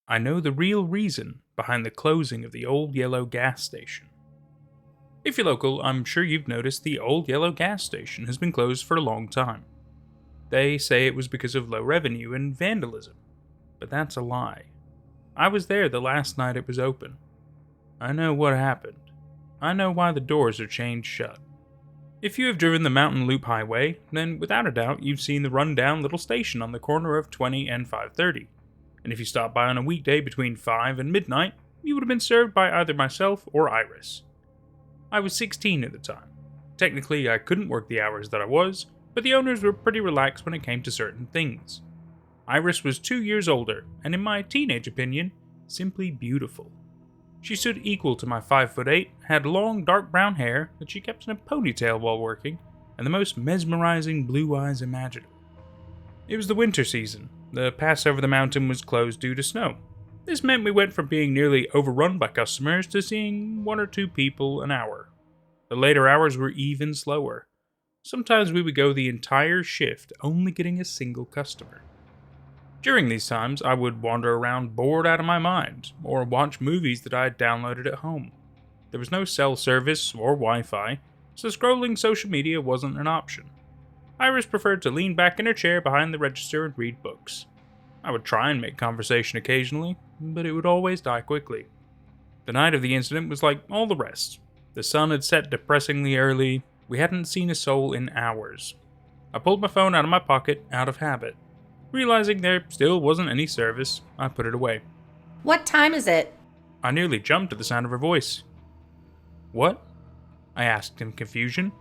I know the real reason behind the closing of the old yellow gas station. If you're local, I'm sure you've noticed the old yellow gas station has been closed for a long time. They say it was because of low revenue and vandalism, but that's a lie. I was there the last night it was open. I know what happened. I know why the doors are chained shut. If you have driven the Mountain Loop Highway, then without a doubt you've seen the run-down little station on the corner of 20 and 530. And if you stopped by on a weekday between 5 and midnight, you would have been served by either myself or Iris. I was 16 at the time. Technically, I couldn't work the hours that I was, but the owners were pretty relaxed when it came to certain things. Iris was 2 years older, and in my teenage opinion, simply beautiful. She stood equal to my 5'8", had long dark brown hair that she kept in a ponytail while working, and the most mesmerizing blue eyes imaginable. It was the winter season. The pass over the mountain was closed due to snow. This meant we went from being nearly overrun by customers to seeing 1 or 2 people an hour. The later hours were even slower. Sometimes we would go the entire shift only getting a single customer. During these times, I would wander around bored out of my mind, or watch movies that I had downloaded at home. There was no cell service or Wi-Fi, so scrolling social media wasn't an option. Iris preferred to lean back in her chair behind the register and read books. I would try and make conversation occasionally, but it would always die quickly. The night of the incident was like all the rest. The sun had set depressingly early. We hadn't seen a soul in hours. I pulled my phone out of my pocket out of habit. Realizing there still wasn't any service, I put it away. What time is it? I nearly jumped at the sound of her voice. What? I asked in confusion.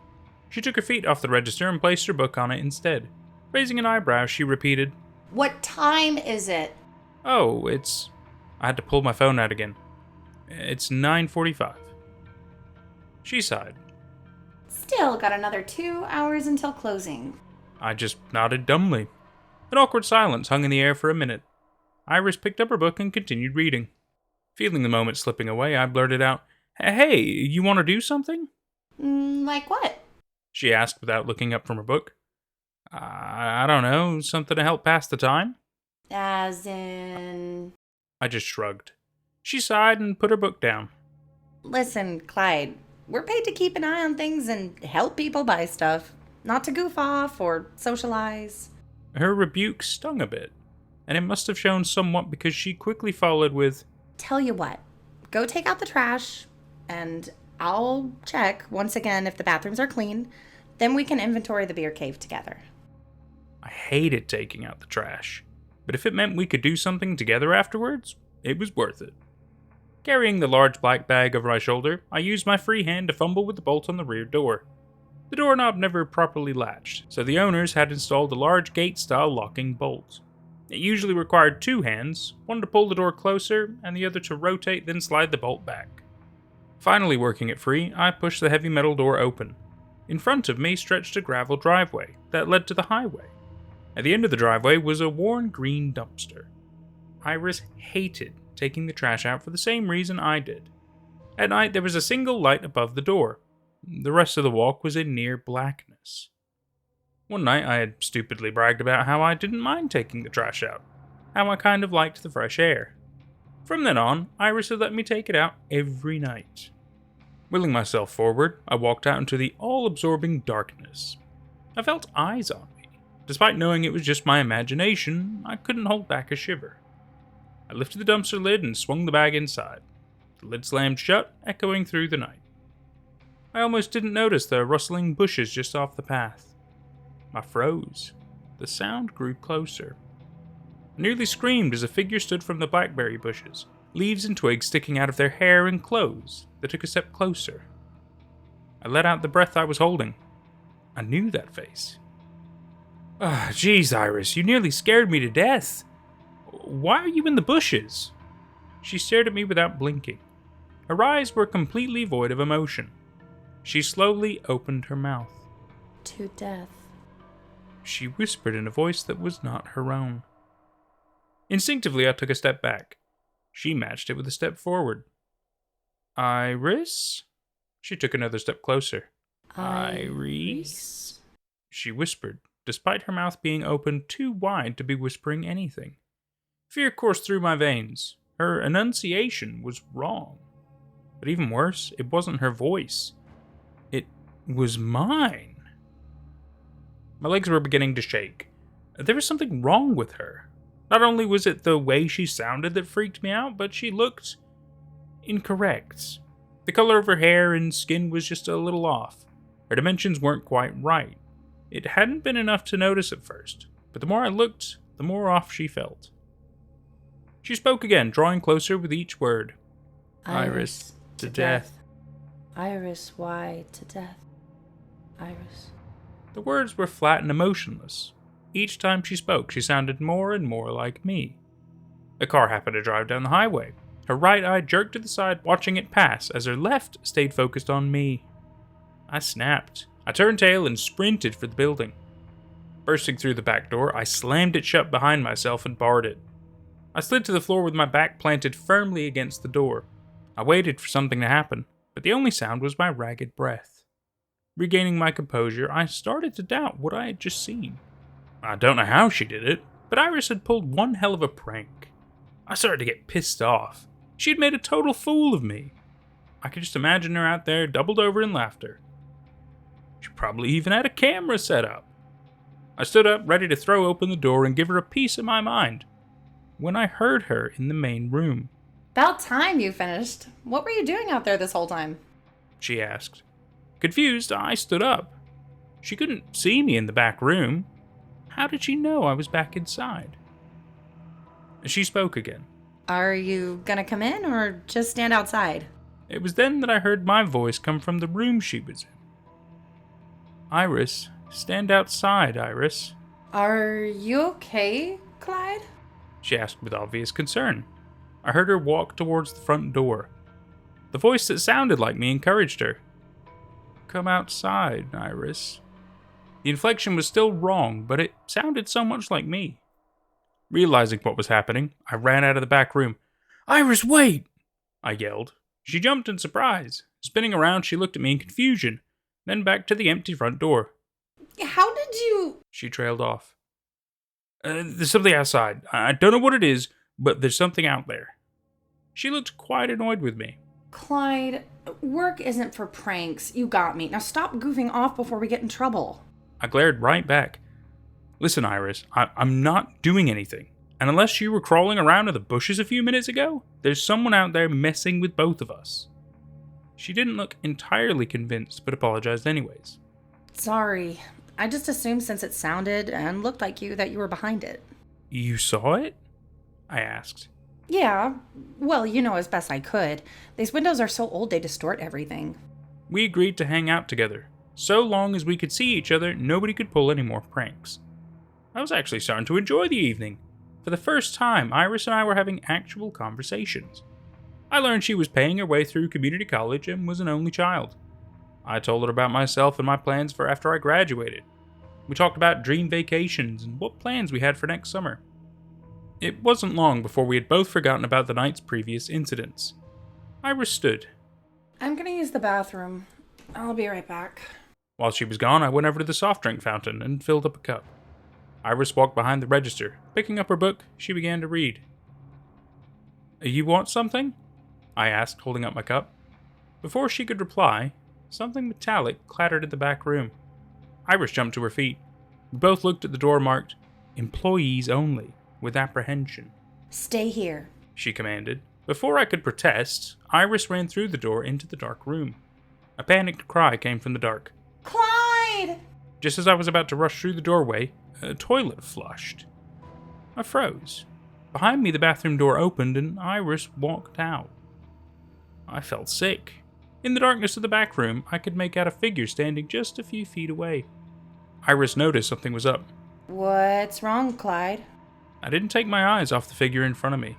She took her feet off the register and placed her book on it instead. Raising an eyebrow, she repeated, What time is it? Oh, it's... I had to pull my phone out again. It's 9:45. She sighed. Still got another 2 hours until closing. I just nodded dumbly. An awkward silence hung in the air for a minute. Iris picked up her book and continued reading. Feeling the moment slipping away, I blurted out, Hey, you want to do something? Like what? She asked without looking up from her book. I don't know, something to help pass the time? As in... I just shrugged. She sighed and put her book down. Listen, Clyde, we're paid to keep an eye on things and help people buy stuff, not to goof off or socialize. Her rebuke stung a bit, and it must have shown somewhat because she quickly followed with, Tell you what, go take out the trash, and I'll check once again if the bathrooms are clean. Then we can inventory the beer cave together. I hated taking out the trash, but if it meant we could do something together afterwards, it was worth it. Carrying the large black bag over my shoulder, I used my free hand to fumble with the bolt on the rear door. The doorknob never properly latched, so the owners had installed a large gate-style locking bolt. It usually required 2 hands, one to pull the door closer, and the other to rotate then slide the bolt back. Finally working it free, I pushed the heavy metal door open. In front of me stretched a gravel driveway that led to the highway. At the end of the driveway was a worn green dumpster. Iris hated taking the trash out for the same reason I did. At night there was a single light above the door. The rest of the walk was in near blackness. One night I had stupidly bragged about how I didn't mind taking the trash out, how I kind of liked the fresh air. From then on, Iris had let me take it out every night. Willing myself forward, I walked out into the all-absorbing darkness. I felt eyes on me. Despite knowing it was just my imagination, I couldn't hold back a shiver. I lifted the dumpster lid and swung the bag inside. The lid slammed shut, echoing through the night. I almost didn't notice the rustling bushes just off the path. I froze. The sound grew closer. I nearly screamed as a figure stood from the blackberry bushes, leaves and twigs sticking out of their hair and clothes. They took a step closer. I let out the breath I was holding. I knew that face. Jeez, Iris, you nearly scared me to death. Why are you in the bushes? She stared at me without blinking. Her eyes were completely void of emotion. She slowly opened her mouth. To death. She whispered in a voice that was not her own. Instinctively, I took a step back. She matched it with a step forward. Iris? She took another step closer. Iris? She whispered, despite her mouth being open too wide to be whispering anything. Fear coursed through my veins. Her enunciation was wrong. But even worse, it wasn't her voice. It was mine. My legs were beginning to shake. There was something wrong with her. Not only was it the way she sounded that freaked me out, but she looked incorrect. The color of her hair and skin was just a little off. Her dimensions weren't quite right. It hadn't been enough to notice at first, but the more I looked, the more off she felt. She spoke again, drawing closer with each word. Iris, to death. Iris, why to death? Iris. The words were flat and emotionless. Each time she spoke, she sounded more and more like me. A car happened to drive down the highway. Her right eye jerked to the side, watching it pass, as her left stayed focused on me. I snapped. I turned tail and sprinted for the building. Bursting through the back door, I slammed it shut behind myself and barred it. I slid to the floor with my back planted firmly against the door. I waited for something to happen, but the only sound was my ragged breath. Regaining my composure, I started to doubt what I had just seen. I don't know how she did it, but Iris had pulled one hell of a prank. I started to get pissed off. She had made a total fool of me. I could just imagine her out there, doubled over in laughter. She probably even had a camera set up. I stood up, ready to throw open the door and give her a piece of my mind, when I heard her in the main room. About time you finished. What were you doing out there this whole time? She asked. Confused, I stood up. She couldn't see me in the back room. How did she know I was back inside? She spoke again. Are you gonna come in or just stand outside? It was then that I heard my voice come from the room she was in. Iris, stand outside, Iris. Are you okay, Clyde? She asked with obvious concern. I heard her walk towards the front door. The voice that sounded like me encouraged her. Come outside, Iris. The inflection was still wrong, but it sounded so much like me. Realizing what was happening, I ran out of the back room. Iris, wait! I yelled. She jumped in surprise. Spinning around, she looked at me in confusion, then back to the empty front door. How did you... She trailed off. There's something outside. I don't know what it is, but there's something out there. She looked quite annoyed with me. Clyde, work isn't for pranks. You got me. Now stop goofing off before we get in trouble. I glared right back. Listen, Iris, I'm not doing anything. And unless you were crawling around in the bushes a few minutes ago, there's someone out there messing with both of us. She didn't look entirely convinced, but apologized anyways. Sorry. I just assumed since it sounded and looked like you that you were behind it. You saw it? I asked. Yeah. Well, as best I could. These windows are so old they distort everything. We agreed to hang out together. So long as we could see each other, nobody could pull any more pranks. I was actually starting to enjoy the evening. For the first time, Iris and I were having actual conversations. I learned she was paying her way through community college and was an only child. I told her about myself and my plans for after I graduated. We talked about dream vacations and what plans we had for next summer. It wasn't long before we had both forgotten about the night's previous incidents. Iris stood. I'm gonna use the bathroom. I'll be right back. While she was gone, I went over to the soft drink fountain and filled up a cup. Iris walked behind the register. Picking up her book, she began to read. You want something? I asked, holding up my cup. Before she could reply, something metallic clattered in the back room. Iris jumped to her feet. We both looked at the door marked, Employees Only, with apprehension. Stay here, she commanded. Before I could protest, Iris ran through the door into the dark room. A panicked cry came from the dark. Clyde! Just as I was about to rush through the doorway, a toilet flushed. I froze. Behind me, the bathroom door opened and Iris walked out. I felt sick. In the darkness of the back room, I could make out a figure standing just a few feet away. Iris noticed something was up. What's wrong, Clyde? I didn't take my eyes off the figure in front of me.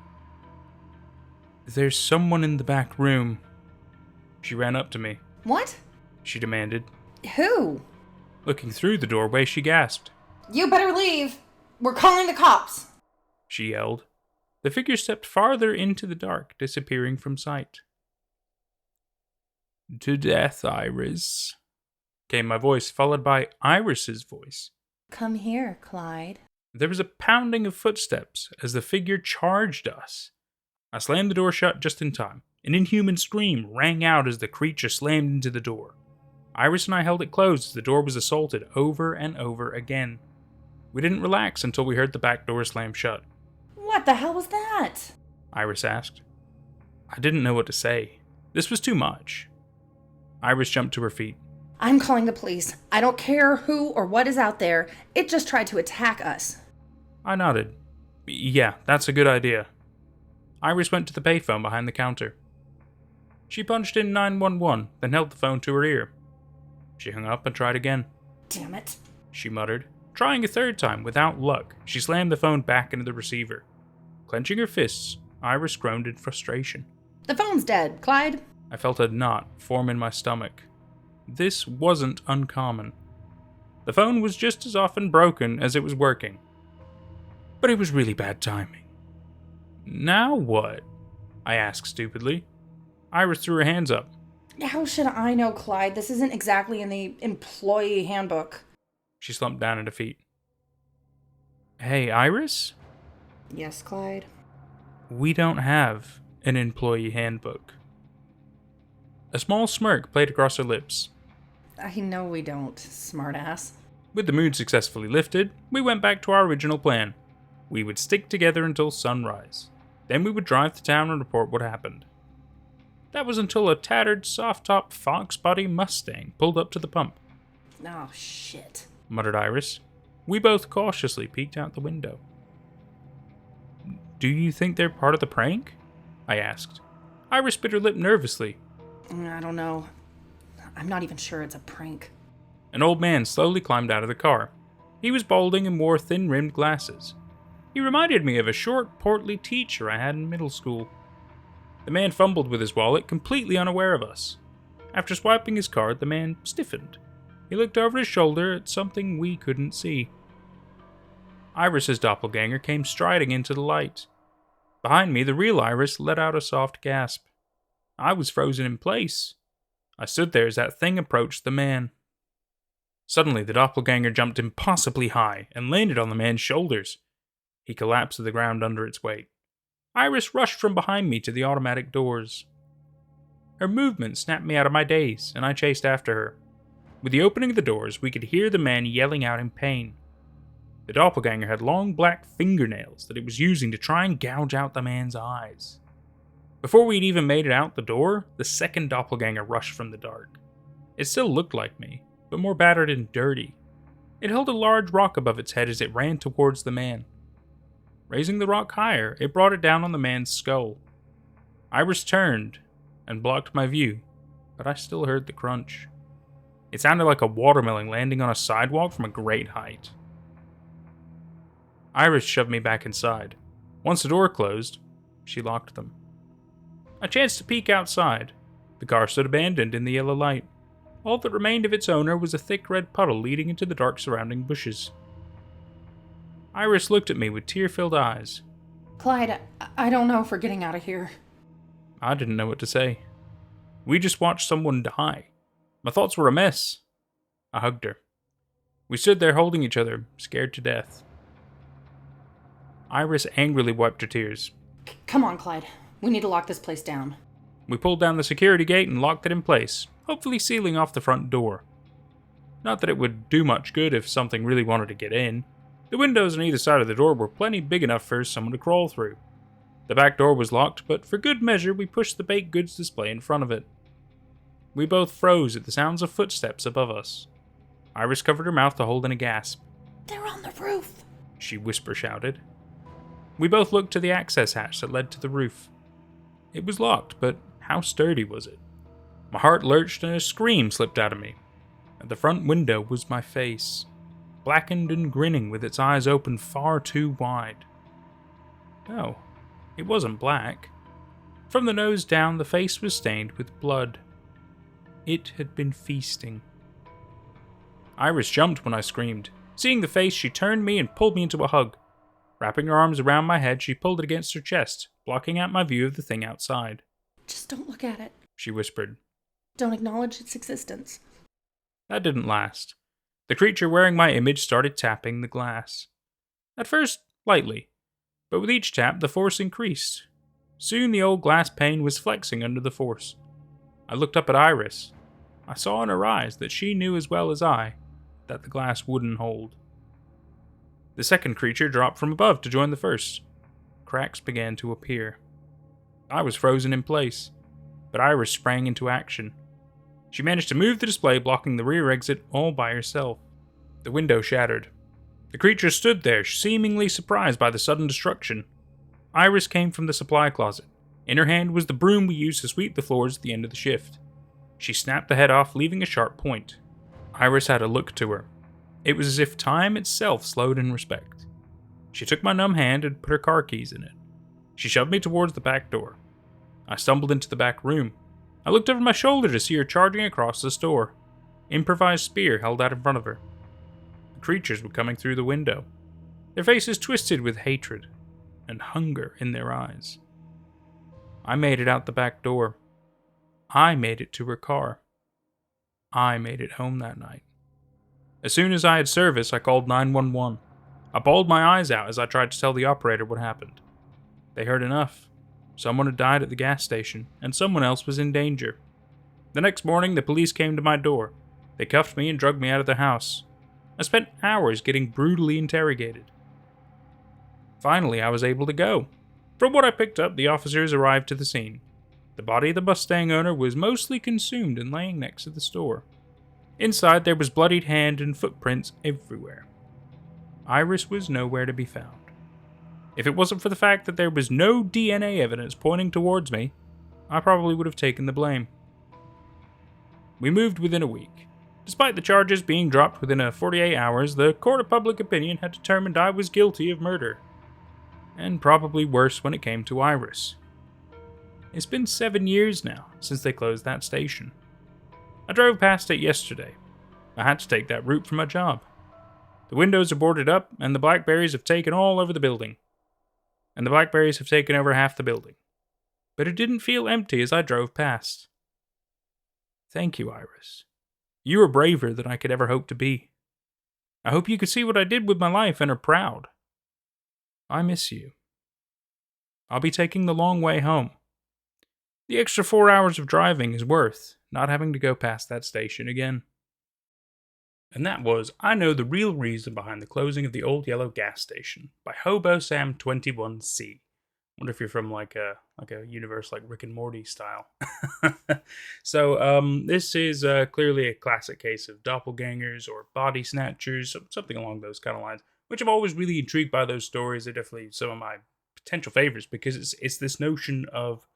There's someone in the back room. She ran up to me. What? She demanded. Who? Looking through the doorway, she gasped. You better leave. We're calling the cops. She yelled. The figure stepped farther into the dark, disappearing from sight. To death, Iris, came my voice, followed by Iris's voice. Come here, Clyde. There was a pounding of footsteps as the figure charged us. I slammed the door shut just in time. An inhuman scream rang out as the creature slammed into the door. Iris and I held it closed as the door was assaulted over and over again. We didn't relax until we heard the back door slam shut. What the hell was that? Iris asked. I didn't know what to say. This was too much. Iris jumped to her feet. I'm calling the police. I don't care who or what is out there. It just tried to attack us. I nodded. Yeah, that's a good idea. Iris went to the payphone behind the counter. She punched in 911, then held the phone to her ear. She hung up and tried again. Damn it, she muttered. Trying a third time, without luck, she slammed the phone back into the receiver. Clenching her fists, Iris groaned in frustration. The phone's dead, Clyde. I felt a knot form in my stomach. This wasn't uncommon. The phone was just as often broken as it was working. But it was really bad timing. Now what? I asked stupidly. Iris threw her hands up. How should I know, Clyde? This isn't exactly in the employee handbook. She slumped down at her feet. Hey, Iris? Yes, Clyde? We don't have an employee handbook. A small smirk played across her lips. I know we don't, smartass. With the mood successfully lifted, we went back to our original plan. We would stick together until sunrise. Then we would drive to town and report what happened. That was until a tattered, soft-top Fox body Mustang pulled up to the pump. Oh, shit, muttered Iris. We both cautiously peeked out the window. Do you think they're part of the prank? I asked. Iris bit her lip nervously. I don't know. I'm not even sure it's a prank. An old man slowly climbed out of the car. He was balding and wore thin-rimmed glasses. He reminded me of a short, portly teacher I had in middle school. The man fumbled with his wallet, completely unaware of us. After swiping his card, the man stiffened. He looked over his shoulder at something we couldn't see. Iris's doppelganger came striding into the light. Behind me, the real Iris let out a soft gasp. I was frozen in place. I stood there as that thing approached the man. Suddenly, the doppelganger jumped impossibly high and landed on the man's shoulders. He collapsed to the ground under its weight. Iris rushed from behind me to the automatic doors. Her movement snapped me out of my daze, and I chased after her. With the opening of the doors, we could hear the man yelling out in pain. The doppelganger had long black fingernails that it was using to try and gouge out the man's eyes. Before we'd even made it out the door, the second doppelganger rushed from the dark. It still looked like me, but more battered and dirty. It held a large rock above its head as it ran towards the man. Raising the rock higher, it brought it down on the man's skull. Iris turned and blocked my view, but I still heard the crunch. It sounded like a watermelon landing on a sidewalk from a great height. Iris shoved me back inside. Once the door closed, she locked them. I chanced to peek outside. The car stood abandoned in the yellow light. All that remained of its owner was a thick red puddle leading into the dark surrounding bushes. Iris looked at me with tear-filled eyes. Clyde, I don't know if we're getting out of here. I didn't know what to say. We just watched someone die. My thoughts were a mess. I hugged her. We stood there holding each other, scared to death. Iris angrily wiped her tears. Come on, Clyde. We need to lock this place down. We pulled down the security gate and locked it in place, hopefully sealing off the front door. Not that it would do much good if something really wanted to get in. The windows on either side of the door were plenty big enough for someone to crawl through. The back door was locked, but for good measure we pushed the baked goods display in front of it. We both froze at the sounds of footsteps above us. Iris covered her mouth to hold in a gasp. They're on the roof, she whisper-shouted. We both looked to the access hatch that led to the roof. It was locked, but how sturdy was it? My heart lurched and a scream slipped out of me. At the front window was my face, blackened and grinning with its eyes open far too wide. No, it wasn't black. From the nose down, the face was stained with blood. It had been feasting. Iris jumped when I screamed. Seeing the face, she turned me and pulled me into a hug. Wrapping her arms around my head, she pulled it against her chest, blocking out my view of the thing outside. Just don't look at it, she whispered. Don't acknowledge its existence. That didn't last. The creature wearing my image started tapping the glass. At first, lightly, but with each tap the force increased. Soon the old glass pane was flexing under the force. I looked up at Iris. I saw in her eyes that she knew as well as I that the glass wouldn't hold. The second creature dropped from above to join the first. Cracks began to appear. I was frozen in place, but Iris sprang into action. She managed to move the display, blocking the rear exit all by herself. The window shattered. The creature stood there, seemingly surprised by the sudden destruction. Iris came from the supply closet. In her hand was the broom we used to sweep the floors at the end of the shift. She snapped the head off, leaving a sharp point. Iris had a look to her. It was as if time itself slowed in respect. She took my numb hand and put her car keys in it. She shoved me towards the back door. I stumbled into the back room. I looked over my shoulder to see her charging across the store. Improvised spear held out in front of her. The creatures were coming through the window. Their faces twisted with hatred and hunger in their eyes. I made it out the back door. I made it to her car. I made it home that night. As soon as I had service, I called 911. I bawled my eyes out as I tried to tell the operator what happened. They heard enough. Someone had died at the gas station, and someone else was in danger. The next morning, the police came to my door. They cuffed me and drugged me out of the house. I spent hours getting brutally interrogated. Finally, I was able to go. From what I picked up, the officers arrived to the scene. The body of the Mustang owner was mostly consumed and laying next to the store. Inside, there was bloodied hand and footprints everywhere. Iris was nowhere to be found. If it wasn't for the fact that there was no DNA evidence pointing towards me, I probably would have taken the blame. We moved within a week. Despite the charges being dropped within 48 hours, the court of public opinion had determined I was guilty of murder. And probably worse when it came to Iris. It's been 7 years now since they closed that station. I drove past it yesterday. I had to take that route for my job. The windows are boarded up, and the blackberries have taken all over the building. And the blackberries have taken over half the building. But it didn't feel empty as I drove past. Thank you, Iris. You are braver than I could ever hope to be. I hope you could see what I did with my life and are proud. I miss you. I'll be taking the long way home. The extra 4 hours of driving is worth not having to go past that station again. And that was I Know the Real Reason Behind the Closing of the Old Yellow Gas Station by Hobo Sam 21C. Wonder if you're from like a universe like Rick and Morty style. So this is clearly a classic case of doppelgangers or body snatchers, something along those kind of lines, which I'm always really intrigued by those stories. They're definitely some of my potential favorites because it's this notion of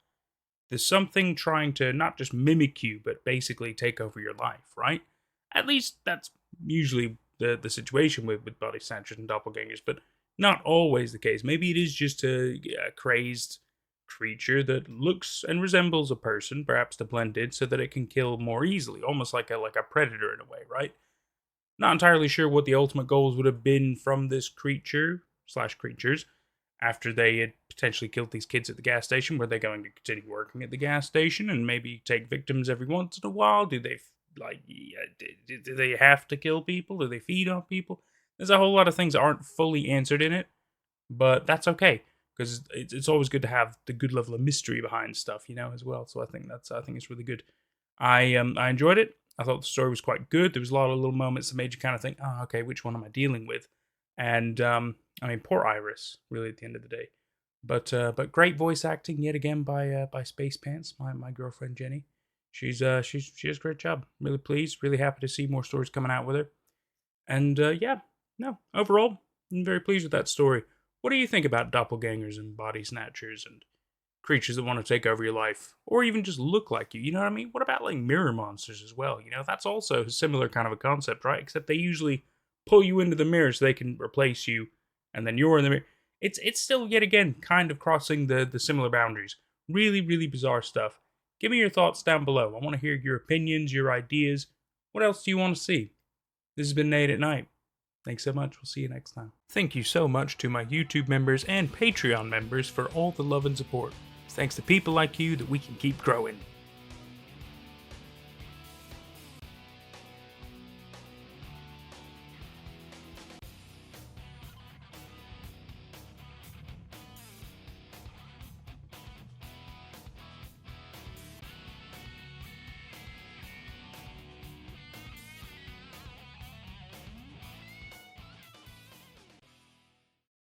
there's something trying to not just mimic you, but basically take over your life, right? At least that's usually the situation with body snatchers and doppelgangers, but not always the case. Maybe it is just a crazed creature that looks and resembles a person, perhaps to blend in so that it can kill more easily, almost like a predator in a way, right? Not entirely sure what the ultimate goals would have been from this creature/creatures after they had potentially killed these kids at the gas station. Were they going to continue working at the gas station and maybe take victims every once in a while? Do they do they have to kill people? Do they feed on people? There's a whole lot of things that aren't fully answered in it, but that's okay because it's always good to have the good level of mystery behind stuff, as well. So I think it's really good. I enjoyed it. I thought the story was quite good. There was a lot of little moments that made you kind of think, oh, okay, which one am I dealing with? And poor Iris, really, at the end of the day. But great voice acting yet again by SpacePants, my girlfriend Jenny. She does a great job. Really pleased, really happy to see more stories coming out with her. And overall, I'm very pleased with that story. What do you think about doppelgangers and body snatchers and creatures that want to take over your life, or even just look like you? You know what I mean? What about like mirror monsters as well? That's also a similar kind of a concept, right? Except they usually pull you into the mirror so they can replace you, and then you're in the mirror. It's still yet again kind of crossing the similar boundaries. Really, really bizarre stuff. Give me your thoughts down below. I want to hear your opinions, your ideas. What else do you want to see? This has been Nate at Night. Thanks so much. We'll see you next time. Thank you so much to my YouTube members and Patreon members for all the love and support. It's thanks to people like you that we can keep growing.